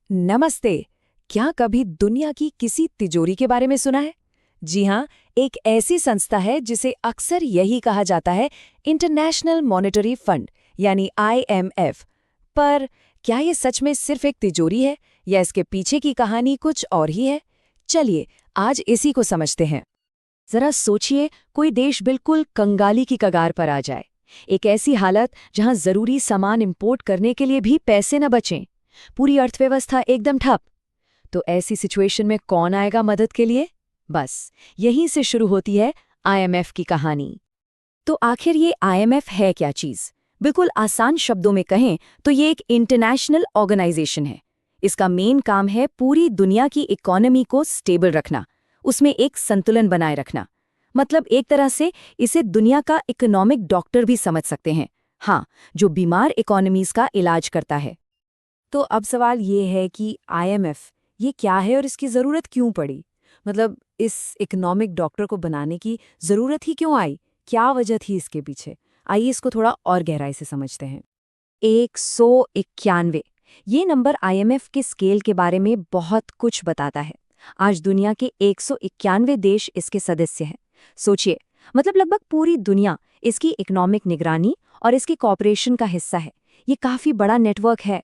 नमस्ते। क्या कभी दुनिया की किसी तिजोरी के बारे में सुना है? जी हाँ, एक ऐसी संस्था है जिसे अक्सर यही कहा जाता है इंटरनेशनल मॉनेटरी फंड यानी IMF। पर क्या ये सच में सिर्फ एक तिजोरी है या इसके पीछे की कहानी कुछ और ही है? चलिए आज इसी को समझते हैं। जरा सोचिए, कोई देश बिल्कुल कंगाली की कगार पर आ जाए। एक ऐसी हालत जहां जरूरी सामान इंपोर्ट करने के लिए भी पैसे न बचें, पूरी अर्थव्यवस्था एकदम ठप। तो ऐसी सिचुएशन में कौन आएगा मदद के लिए? बस यहीं से शुरू होती है IMF की कहानी। तो आखिर ये IMF है क्या चीज? बिल्कुल आसान शब्दों में कहें तो ये एक इंटरनेशनल ऑर्गेनाइजेशन है। इसका मेन काम है पूरी दुनिया की इकोनॉमी को स्टेबल रखना, उसमें एक संतुलन बनाए रखना। मतलब एक तरह से इसे दुनिया का इकोनॉमिक डॉक्टर भी समझ सकते हैं। हाँ, जो बीमार इकोनॉमीज का इलाज करता है। तो अब सवाल ये है कि IMF ये क्या है और इसकी ज़रूरत क्यों पड़ी? मतलब इस इकोनॉमिक डॉक्टर को बनाने की ज़रूरत ही क्यों आई? क्या वजह थी इसके पीछे? आइए इसको थोड़ा और गहराई से समझते हैं। 191 ये नंबर IMF के स्केल के बारे में बहुत कुछ बताता है। आज दुनिया के 191 देश इसके सदस्य हैं। सोचिए, मतलब लगभग पूरी दुनिया इसकी इकोनॉमिक निगरानी और इसकी कॉपरेशन का हिस्सा है। ये काफ़ी बड़ा नेटवर्क है।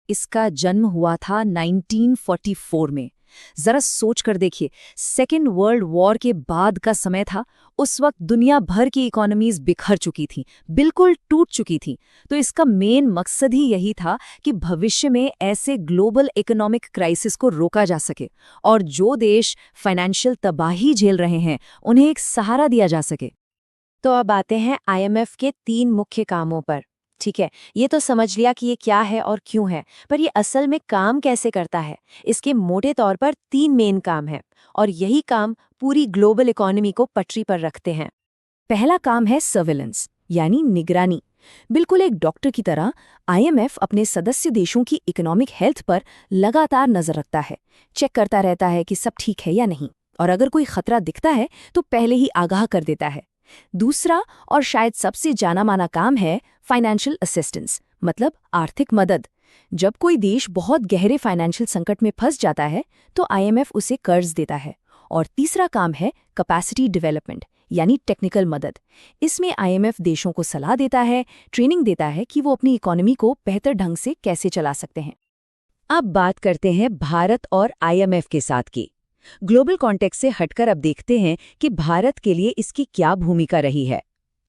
इसका जन्म हुआ था 1944 में। जरा सोच कर देखिए, सेकेंड वर्ल्ड वॉर के बाद का समय था। उस वक्त दुनिया भर की इकोनॉमीज बिखर चुकी थीं, बिल्कुल टूट चुकी थीं। तो इसका मेन मकसद ही यही था कि भविष्य में ऐसे ग्लोबल इकोनॉमिक क्राइसिस को रोका जा सके और जो देश फाइनेंशियल तबाही झेल रहे हैं उन्हें एक सहारा दिया जा सके। तो अब आते हैं IMF के 3 मुख्य कामों पर। ठीक है, ये तो समझ लिया कि ये क्या है और क्यों है, पर ये असल में काम कैसे करता है? इसके मोटे तौर पर 3 मेन काम हैं और यही काम पूरी ग्लोबल इकोनॉमी को पटरी पर रखते हैं। पहला काम है सर्विलेंस यानी निगरानी। बिल्कुल एक डॉक्टर की तरह IMF अपने सदस्य देशों की इकोनॉमिक हेल्थ पर लगातार नजर रखता है, चेक करता रहता है कि सब ठीक है या नहीं, और अगर कोई खतरा दिखता है तो पहले ही आगाह कर देता है। दूसरा और शायद सबसे जाना माना काम है फाइनेंशियल असिस्टेंस, मतलब आर्थिक मदद। जब कोई देश बहुत गहरे फाइनेंशियल संकट में फंस जाता है तो IMF उसे कर्ज देता है। और तीसरा काम है कैपेसिटी डेवलपमेंट यानी टेक्निकल मदद। इसमें IMF देशों को सलाह देता है, ट्रेनिंग देता है कि वो अपनी इकोनॉमी को बेहतर ढंग से कैसे चला सकते हैं। अब बात करते हैं भारत और IMF के साथ की। ग्लोबल कॉन्टेक्स्ट से हटकर अब देखते हैं कि भारत के लिए इसकी क्या भूमिका रही है।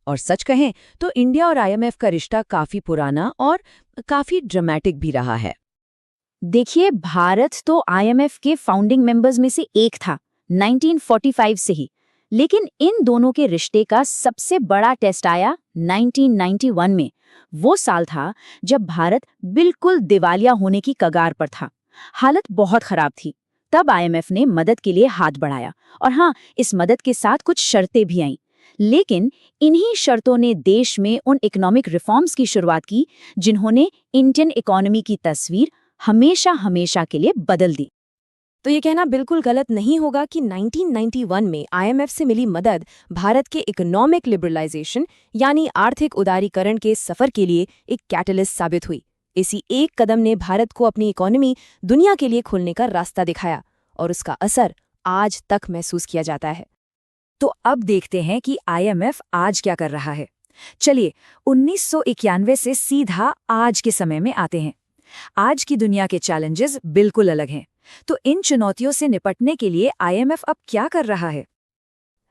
और सच कहें तो इंडिया और IMF का रिश्ता काफी पुराना और काफी ड्रामेटिक भी रहा है। देखिए, भारत तो IMF के फाउंडिंग मेंबर्स में से एक था 1945 से ही। लेकिन इन दोनों के रिश्ते का सबसे बड़ा टेस्ट आया 1991 में। वो साल था जब भारत बिल्कुल दिवालिया होने की कगार पर था। हालत बहुत खराब थी। तब IMF ने मदद के लिए हाथ बढ़ाया और हाँ, इस मदद के साथ कुछ शर्तें भी आईं। लेकिन इन्हीं शर्तों ने देश में उन इकोनॉमिक रिफॉर्म्स की शुरुआत की जिन्होंने इंडियन इकोनॉमी की तस्वीर हमेशा हमेशा के लिए बदल दी। तो ये कहना बिल्कुल गलत नहीं होगा कि 1991 में IMF से मिली मदद भारत के इकोनॉमिक लिबरलाइजेशन यानी आर्थिक उदारीकरण के सफर के लिए एक कैटलिस्ट साबित हुई। इसी एक कदम ने भारत को अपनी इकोनॉमी दुनिया के लिए खोलने का रास्ता दिखाया और उसका असर आज तक महसूस किया जाता है। तो अब देखते हैं कि IMF आज क्या कर रहा है। चलिए 1991 से सीधा आज के समय में आते हैं। आज की दुनिया के चैलेंजेस बिल्कुल अलग हैं। तो इन चुनौतियों से निपटने के लिए IMF अब क्या कर रहा है?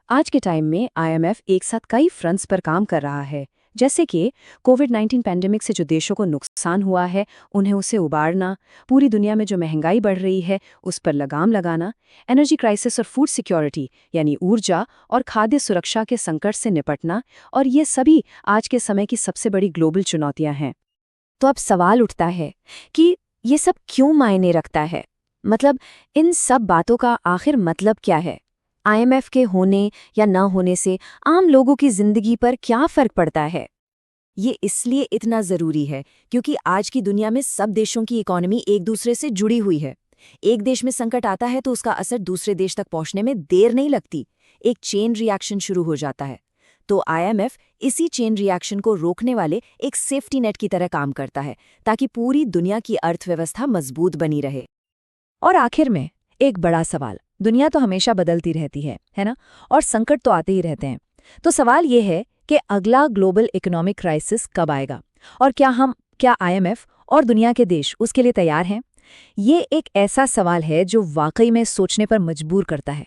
आज के टाइम में IMF एक साथ कई फ्रंट्स पर काम कर रहा है, जैसे कि कोविड-19 पैंडेमिक से जो देशों को नुकसान हुआ है उन्हें उसे उबारना, पूरी दुनिया में जो महंगाई बढ़ रही है उस पर लगाम लगाना, एनर्जी क्राइसिस और फूड सिक्योरिटी यानी ऊर्जा और खाद्य सुरक्षा के संकट से निपटना, और ये सभी आज के समय की सबसे बड़ी ग्लोबल चुनौतियां हैं। तो अब सवाल उठता है कि ये सब क्यों मायने रखता है? मतलब इन सब बातों का आखिर मतलब क्या है? IMF के होने या न होने से आम लोगों की जिंदगी पर क्या फर्क पड़ता है? ये इसलिए इतना जरूरी है क्योंकि आज की दुनिया में सब देशों की इकोनॉमी एक दूसरे से जुड़ी हुई है। एक देश में संकट आता है तो उसका असर दूसरे देश तक पहुंचने में देर नहीं लगती। एक चेन रिएक्शन शुरू हो जाता है। तो आईएमएफ इसी चेन रिएक्शन को रोकने वाले एक सेफ्टी नेट की तरह काम करता है, ताकि पूरी दुनिया की अर्थव्यवस्था मजबूत बनी रहे। और आखिर में एक बड़ा सवाल, दुनिया तो हमेशा बदलती रहती है ना, और संकट तो आते ही रहते हैं। तो सवाल ये है कि अगला ग्लोबल इकोनॉमिक क्राइसिस कब आएगा, और क्या आईएमएफ और दुनिया के देश उसके लिए तैयार हैं? ये एक ऐसा सवाल है जो वाकई में सोचने पर मजबूर करता है।